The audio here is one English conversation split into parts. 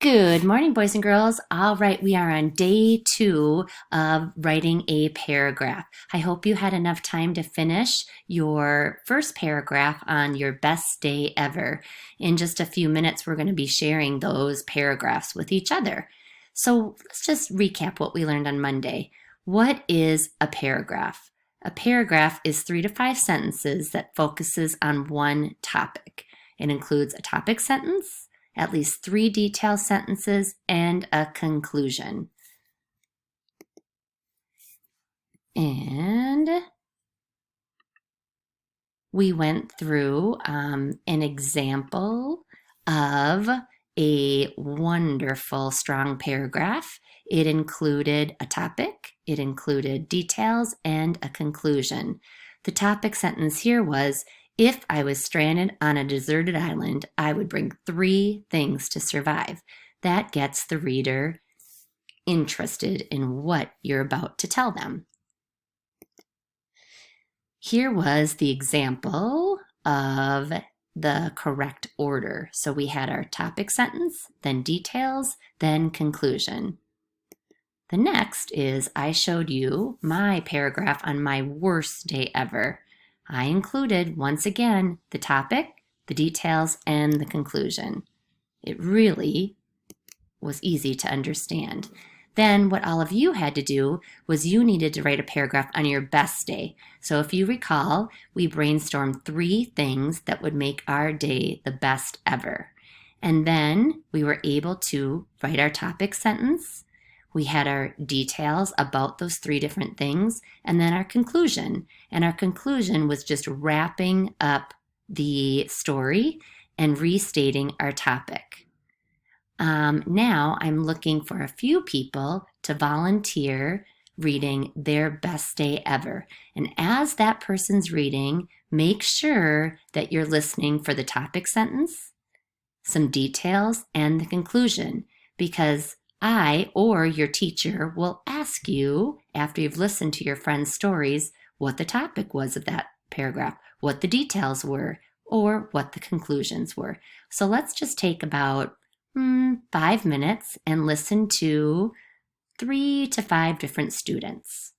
Good morning, boys and girls. All right, we are on day 2 of writing a paragraph. I hope you had enough time to finish your first paragraph on your best day ever. In just a few minutes, we're going to be sharing those paragraphs with each other. So let's just recap what we learned on Monday. What is a paragraph? A paragraph is 3 to 5 sentences that focuses on one topic. It includes a topic sentence, at least 3 detailed sentences, and a conclusion. And we went through an example of a wonderful, strong paragraph. It included a topic, it included details, and a conclusion. The topic sentence here was, if I was stranded on a deserted island, I would bring 3 things to survive. That gets the reader interested in what you're about to tell them. Here was the example of the correct order. So we had our topic sentence, then details, then conclusion. The next is I showed you my paragraph on my worst day ever. I included, once again, the topic, the details, and the conclusion. It really was easy to understand. Then what all of you had to do was you needed to write a paragraph on your best day. So if you recall, we brainstormed 3 things that would make our day the best ever. And then we were able to write our topic sentence. We had our details about those 3 different things, and then our conclusion. And our conclusion was just wrapping up the story and restating our topic. Now I'm looking for a few people to volunteer reading their best day ever. And as that person's reading, make sure that you're listening for the topic sentence, some details, and the conclusion, because I or your teacher will ask you, after you've listened to your friend's stories, what the topic was of that paragraph, what the details were, or what the conclusions were. So let's just take about 5 minutes and listen to 3 to 5 different students.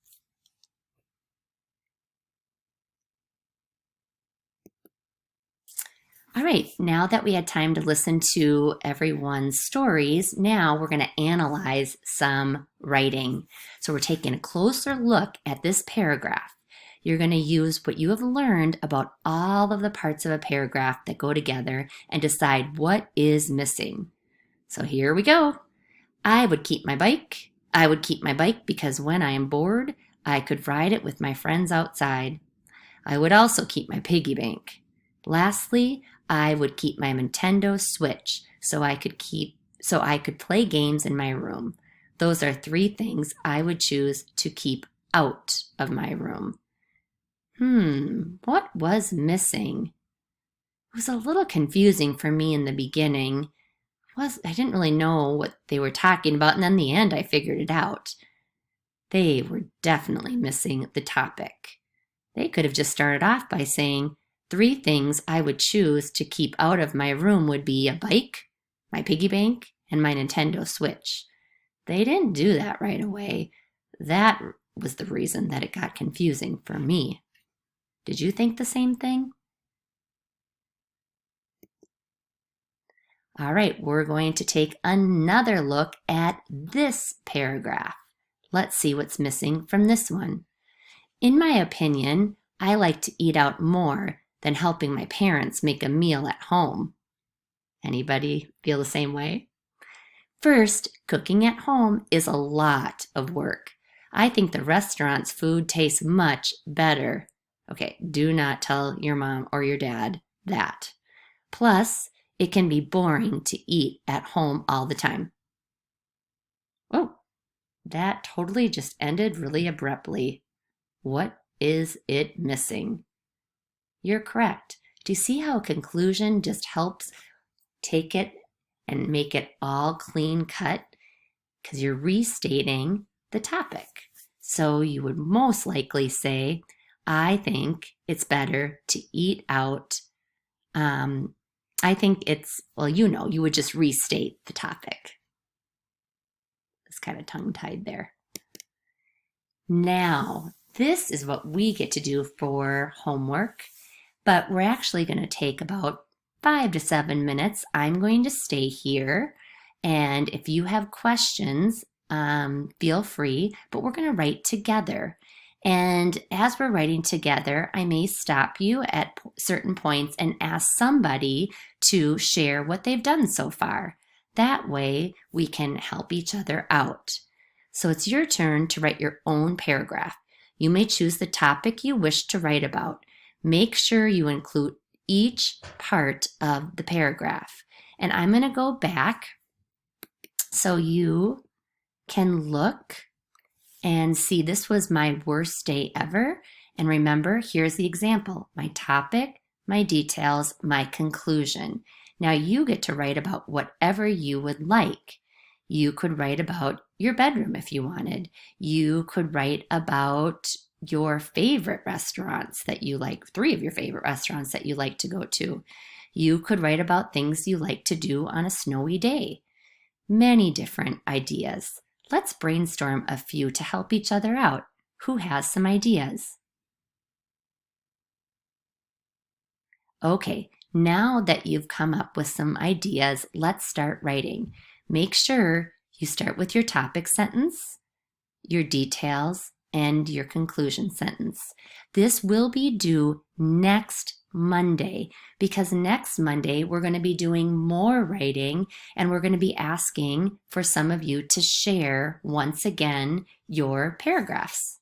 All right, now that we had time to listen to everyone's stories, now we're going to analyze some writing. So we're taking a closer look at this paragraph. You're going to use what you have learned about all of the parts of a paragraph that go together and decide what is missing. So here we go. I would keep my bike. I would keep my bike because when I am bored, I could ride it with my friends outside. I would also keep my piggy bank. Lastly, I would keep my Nintendo Switch so I could play games in my room. Those are 3 things I would choose to keep out of my room. What was missing? It was a little confusing for me in the beginning. I didn't really know what they were talking about, and then in the end I figured it out. They were definitely missing the topic. They could have just started off by saying, 3 things I would choose to keep out of my room would be a bike, my piggy bank, and my Nintendo Switch. They didn't do that right away. That was the reason that it got confusing for me. Did you think the same thing? All right, we're going to take another look at this paragraph. Let's see what's missing from this one. In my opinion, I like to eat out more than helping my parents make a meal at home. Anybody feel the same way? First, cooking at home is a lot of work. I think the restaurant's food tastes much better. Okay, do not tell your mom or your dad that. Plus, it can be boring to eat at home all the time. Oh, that totally just ended really abruptly. What is it missing? You're correct. Do you see how a conclusion just helps take it and make it all clean cut? Because you're restating the topic. So you would most likely say, I think it's better to eat out I think it's, well, you would just restate the topic. It's kind of tongue-tied there. Now, this is what we get to do for homework, but we're actually going to take about 5 to 7 minutes. I'm going to stay here, and if you have questions, feel free, but we're going to write together. And as we're writing together, I may stop you at certain points and ask somebody to share what they've done so far. That way, we can help each other out. So it's your turn to write your own paragraph. You may choose the topic you wish to write about. Make sure you include each part of the paragraph. And I'm going to go back so you can look and see this was my worst day ever. And remember, here's the example: my topic, my details, my conclusion. Now you get to write about whatever you would like. You could write about your bedroom if you wanted. You could write about your favorite restaurants that you like, 3 of your favorite restaurants that you like to go to. You could write about things you like to do on a snowy day. Many different ideas. Let's brainstorm a few to help each other out. Who has some ideas? Okay, now that you've come up with some ideas, let's start writing. Make sure you start with your topic sentence, your details, and your conclusion sentence. This will be due next Monday, because next Monday we're going to be doing more writing, and we're going to be asking for some of you to share once again your paragraphs.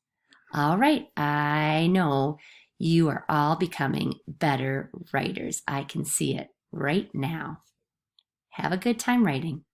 All right, I know you are all becoming better writers. I can see it right now. Have a good time writing.